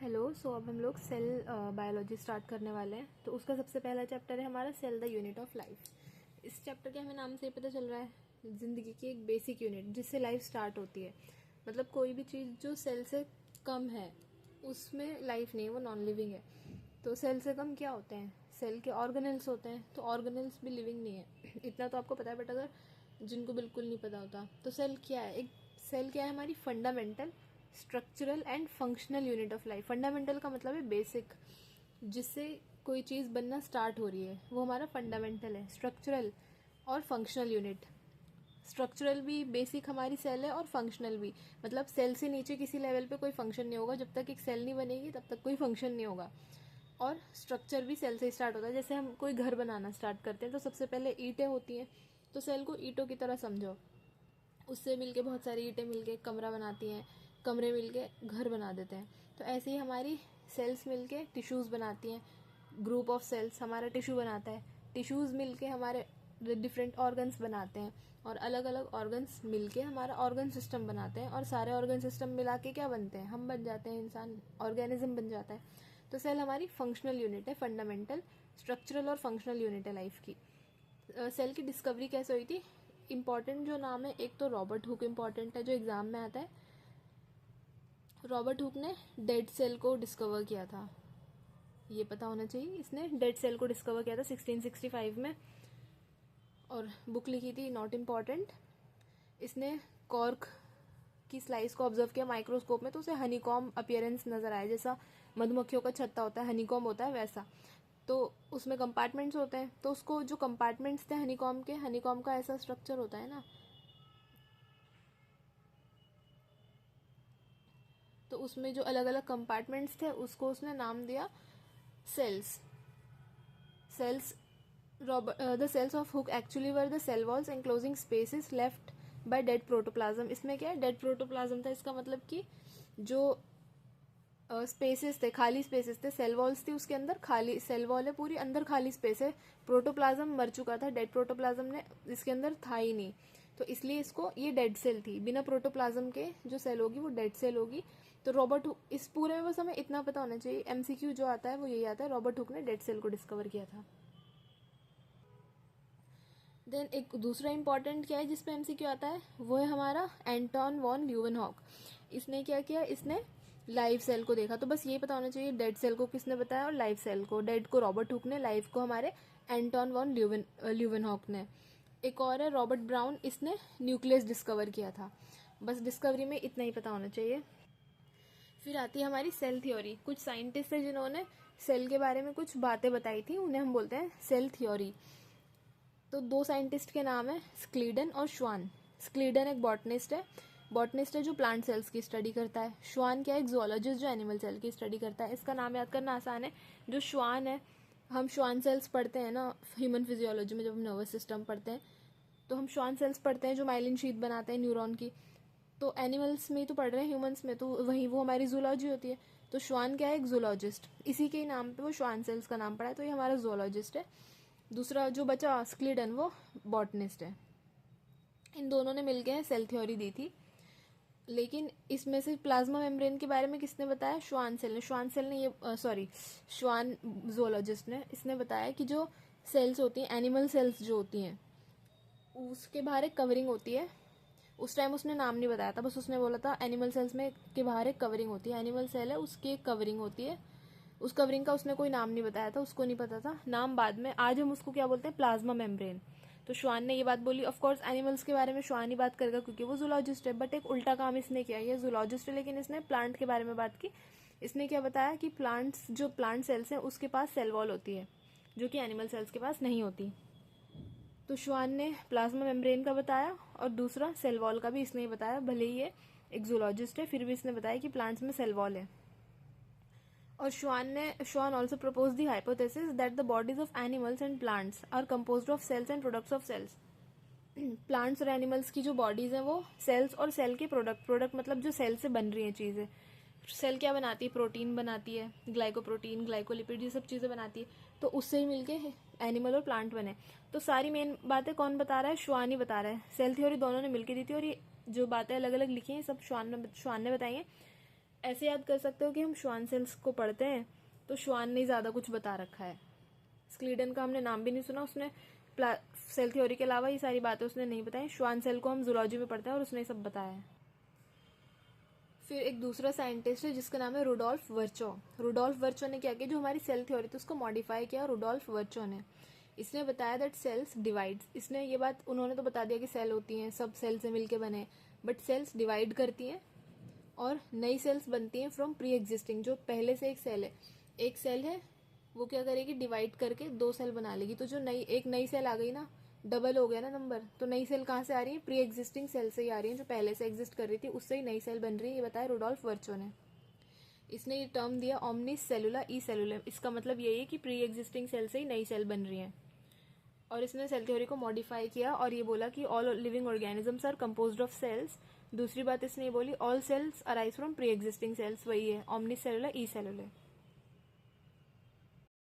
Hello. अब हम लोग सेल बायोलॉजी स्टार्ट करने वाले हैं। तो उसका सबसे पहला चैप्टर है हमारा cell the unit of life. इस चैप्टर के हमें नाम से ही पता चल रहा है ज़िंदगी की एक बेसिक यूनिट जिससे लाइफ स्टार्ट होती है। मतलब कोई भी चीज़ जो सेल से कम है उसमें लाइफ नहीं है, वो नॉन लिविंग है। तो सेल से कम क्या होते हैं? सेल के ऑर्गेनल्स होते हैं। तो ऑर्गेनल्स भी लिविंग नहीं है इतना तो आपको पता है। बट अगर जिनको बिल्कुल नहीं पता होता तो सेल क्या है, एक सेल क्या है हमारी fundamental structural and functional unit of life. Fundamental का मतलब है बेसिक, जिससे कोई चीज़ बनना स्टार्ट हो रही है, वो हमारा फंडामेंटल है। स्ट्रक्चरल और फंक्शनल यूनिट, स्ट्रक्चरल भी बेसिक हमारी सेल है और फंक्शनल भी। मतलब सेल से नीचे किसी लेवल पे कोई फंक्शन नहीं होगा। जब तक एक सेल नहीं बनेगी तब तक कोई फंक्शन नहीं होगा। और स्ट्रक्चर भी सेल से स्टार्ट होता है। जैसे हम कोई घर बनाना स्टार्ट करते हैं तो सबसे पहले ईंटें होती हैं। तो सेल को ईंटों की तरह समझो। उससे मिलके बहुत सारी ईंटें मिलके कमरा बनाती हैं, कमरे मिलके घर बना देते हैं। तो ऐसे ही हमारी सेल्स मिलके टिश्यूज़ बनाती हैं। ग्रुप ऑफ सेल्स हमारा टिश्यू बनाता है। टिश्यूज़ मिलके हमारे डिफरेंट ऑर्गन्स बनाते हैं और अलग अलग ऑर्गन्स मिलके हमारा ऑर्गन सिस्टम बनाते हैं। और सारे ऑर्गन सिस्टम मिला के क्या बनते हैं? हम बन जाते हैं, इंसान, ऑर्गेनिज्म बन जाता है। तो सेल हमारी फंक्शनल यूनिट है, फंडामेंटल स्ट्रक्चरल और फंक्शनल यूनिट है लाइफ की। सेल की डिस्कवरी कैसे हुई थी? इम्पॉर्टेंट जो नाम है, एक तो रॉबर्ट हुक इम्पॉर्टेंट है जो एग्जाम में आता है। रॉबर्ट हुक ने डेड सेल को डिस्कवर किया था, ये पता होना चाहिए। इसने डेड सेल को डिस्कवर किया था 1665 में और बुक लिखी थी नॉट इम्पॉर्टेंट। इसने कॉर्क की स्लाइस को ऑब्जर्व किया माइक्रोस्कोप में, तो उसे हनीकॉम अपीयरेंस नजर आया, जैसा मधुमक्खियों का छत्ता होता है, हनीकॉम होता है वैसा। तो उसमें कंपार्टमेंट्स होते हैं। तो उसको जो कंपार्टमेंट्स थे हनीकॉम के, हनीकॉम का ऐसा स्ट्रक्चर होता है ना, तो उसमें जो अलग अलग कंपार्टमेंट्स थे उसको उसने नाम दिया cells. Cells the cells of Hooke actually were the cell walls enclosing spaces left by dead protoplasm. इसमें क्या है? डेड प्रोटोप्लाज्म था। इसका मतलब कि जो स्पेसेस थे, खाली स्पेसेस थे, सेल वॉल्स थी, उसके अंदर खाली सेल वॉल है पूरी, अंदर खाली स्पेस है। प्रोटोप्लाज्म मर चुका था, डेड प्रोटोप्लाज्म ने इसके अंदर था ही नहीं, तो इसलिए इसको ये डेड सेल थी। बिना प्रोटोप्लाज्म के जो सेल होगी वो डेड सेल होगी। तो रॉबर्ट हुक, इस पूरे में बस हमें इतना पता होना चाहिए, एमसीक्यू जो आता है वो यही आता है, रॉबर्ट हुक ने डेड सेल को डिस्कवर किया था। देन एक दूसरा इंपॉर्टेंट क्या है जिसपे एमसीक्यू आता है, वो है हमारा एंटोन वॉन ल्यूवेनहॉक। इसने क्या किया? इसने लाइव सेल को देखा। तो बस ये पता होना चाहिए डेड सेल को किसने बताया और लाइव सेल को। डेड को रॉबर्ट हुक ने, लाइव को हमारे एंटोन वॉन ल्यूवेनहॉक ने। एक और है रॉबर्ट ब्राउन, इसने न्यूक्लियस डिस्कवर किया था। बस डिस्कवरी में इतना ही पता होना चाहिए। फिर आती है हमारी सेल थ्योरी। कुछ साइंटिस्ट है जिन्होंने सेल के बारे में कुछ बातें बताई थी, उन्हें हम बोलते हैं सेल थ्योरी। तो दो साइंटिस्ट के नाम है स्क्लीडन और श्वान। स्क्लीडन एक बॉटनिस्ट है जो प्लांट सेल्स की स्टडी करता है। श्वान क्या है? एक जूलॉजिस्ट जो एनिमल सेल की स्टडी करता है। इसका नाम याद करना आसान है। जो श्वान है, हम श्वान सेल्स पढ़ते हैं ना ह्यूमन फिजियोलॉजी में, जब हम नर्वस सिस्टम पढ़ते हैं तो हम श्वान सेल्स पढ़ते हैं जो माइलिन शीथ बनाते हैं न्यूरॉन की। तो एनिमल्स में ही तो पढ़ रहे हैं, ह्यूमंस में तो वही वो हमारी जूलॉजी होती है। तो श्वान क्या है? एक जूलॉजिस्ट। इसी के नाम पे वो श्वान सेल्स का नाम पड़ा है, तो ये हमारा जूलॉजिस्ट है। दूसरा जो बचा स्क्लीडन, वो बॉटनिस्ट है। इन दोनों ने मिलकर सेल थ्योरी दी थी। लेकिन इसमें से प्लाज्मा मेम्ब्रेन के बारे में किसने बताया? श्वान सेल ने ये श्वान जूलॉजिस्ट ने, इसने बताया कि जो सेल्स होती हैं, एनिमल सेल्स जो होती हैं, उसके बाहर एक कवरिंग होती है। उस टाइम उसने नाम नहीं बताया था, बस उसने बोला था एनिमल सेल्स में के बाहर एक कवरिंग होती है, एनिमल सेल है उसकी एक कवरिंग होती है। उस कवरिंग का उसने कोई नाम नहीं बताया था, उसको नहीं पता था नाम, बाद में। आज हम उसको क्या बोलते हैं? Plasma membrane. तो श्वान ने ये बात बोली। ऑफ कोर्स एनिमल्स के बारे में श्वान ही बात करेगा क्योंकि वो जूलॉजिस्ट है, बट एक उल्टा काम इसने किया। ये जूलॉजिस्ट है लेकिन इसने प्लांट के बारे में बात की। इसने क्या बताया कि प्लांट्स, जो प्लांट सेल्स हैं उसके पास सेल वॉल होती है जो कि एनिमल सेल्स के पास नहीं होती। तो श्वान ने प्लाज्मा मेम्ब्रेन का बताया और दूसरा सेल वॉल का भी इसने ही बताया। भले ही ये एक जूलॉजिस्ट है फिर भी इसने बताया कि प्लांट्स में सेल वॉल है। और Schwann also propose the hypothesis that the bodies of animals and plants are composed of cells and products of cells. Plants और एनिमल्स की जो बॉडीज हैं वो सेल्स और सेल के प्रोडक्ट मतलब जो सेल से बन रही हैं चीजें। सेल क्या बनाती है? प्रोटीन बनाती है, ग्लाइकोप्रोटीन, ग्लाइकोलिपिड, ये सब चीजें बनाती है। तो उससे ही मिलके एनिमल और प्लांट बने। तो सारी मेन बातें कौन बता रहा है? श्वान ही बता रहा है। सेल थ्योरी दोनों ने मिलकर दी थी और ये जो बातें अलग अलग लिखी हैं सब श्वान ने बताई हैं। ऐसे याद कर सकते हो कि हम श्वान सेल्स को पढ़ते हैं तो श्वान ने ज़्यादा कुछ बता रखा है। स्क्लीडन का हमने नाम भी नहीं सुना, उसने सेल थ्योरी के अलावा ये सारी बातें उसने नहीं बताई। श्वान सेल को हम जूलॉजी में पढ़ते हैं और उसने सब बताया है। फिर एक दूसरा साइंटिस्ट है जिसका नाम है रुडोल्फ वर्चो। रुडोल्फ वर्चो ने क्या किया, जो हमारी सेल थ्योरी थी उसको मॉडिफाई किया रुडोल्फ वर्चो ने। इसने बताया दैट सेल्स डिवाइड्स। इसने ये बात, उन्होंने तो बता दिया कि सेल होती हैं, सब सेल से मिलके बने, बट सेल्स डिवाइड करती हैं और नई सेल्स बनती हैं फ्रॉम प्री एग्जिस्टिंग। जो पहले से एक सेल है वो क्या करेगी, डिवाइड करके 2 सेल बना लेगी। तो जो एक नई सेल आ गई ना, डबल हो गया ना नंबर, तो नई सेल कहाँ से आ रही है, प्री एग्जिस्टिंग सेल से ही आ रही है, जो पहले से एग्जिस्ट कर रही थी उससे ही नई सेल बन रही है। ये बताया रुडोल्फ वर्चो ने। इसने ये टर्म दिया ओमनिस सेलुला ई सेलुलम। इसका मतलब यही है कि प्री एग्जिस्टिंग सेल से ही नई सेल बन रही है। और इसने सेल थ्योरी को मॉडिफाई किया और ये बोला कि all living organisms are composed of cells. दूसरी बात इसने ये बोली, all cells arise from preexisting cells, वही है ओमनिस सेलुला ई सेलुलर।